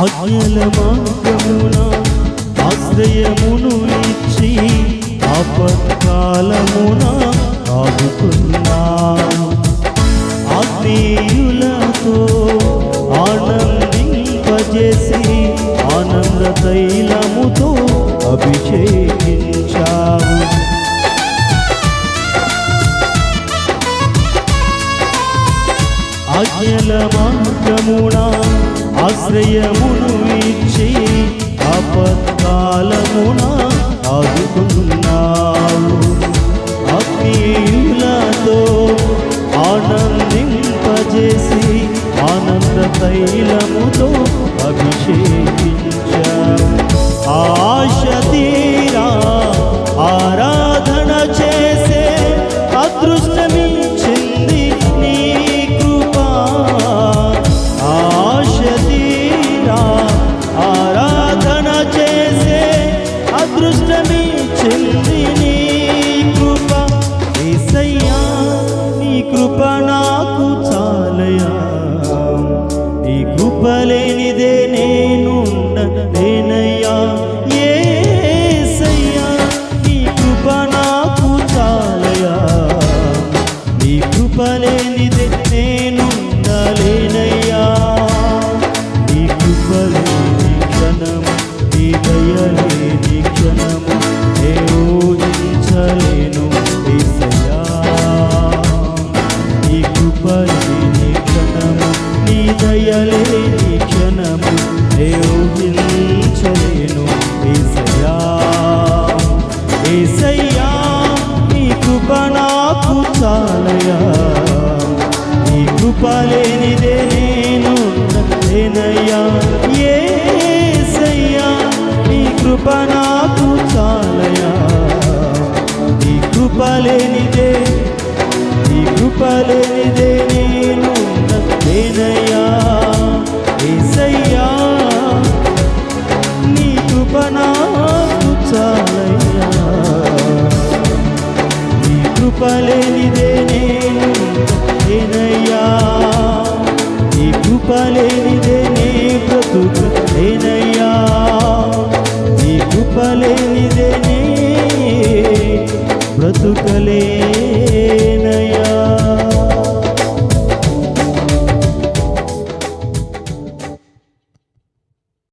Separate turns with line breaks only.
ఆజ్ఞల మార్గమున ఆశ్రయమును ఇచ్చి ఆపత్కాలమున ఆదుకున్నావు. ఆత్మీయులతో ఆనందింపజేసి ఆనంద తైలముతో అభిషేకించావు. ఆజ్ఞల మార్గమున ఆశ్రయమును ఇచ్చి ఆపత్కాలమున ఆదుకున్నావు. ఆత్మీయులతో ఆనందింపజేసి ఆనంద తైలముతో అభిషేకించావు. ఆశ తీరా ఆరాధన చేసే అదృష్టమిచ్చింది నీ కృప. ఆశ తీరా ఆరాధన చేసే అదృష్టమిచ్చింది నీ కృప. యేసయ్యా నీ కృప నాకు చాలయా, నీ కృప లేనిదే నేనుండలేనయ్యా. యేసయ్యా నీ కృప నాకు చాలయా, నీ కృప లేనిదే నేనుండలేనయ్యా. నీ కృప లేని క్షణము, నీ దయ లేని క్షణము నే ఊహించలేను యేసయ్యా. నీ కృప లేని క్షణము, నీ దయ లేని క్షణము నే ఊహించలేను యేసయ్యా. యేసయ్యా నీ కృప నాకు చాలయా, నీ కృప లేనిదే నేనుండలేనయ్యా. యేసయ్యా నీ కృప నాకు చాలయా, నీ కృప లేనిదే, నీ కృప లేనిదే నేనుండలేనయ్యా. యేసయ్యా నీ కృప నాకు చాలయ్యా, నీ కృప లేని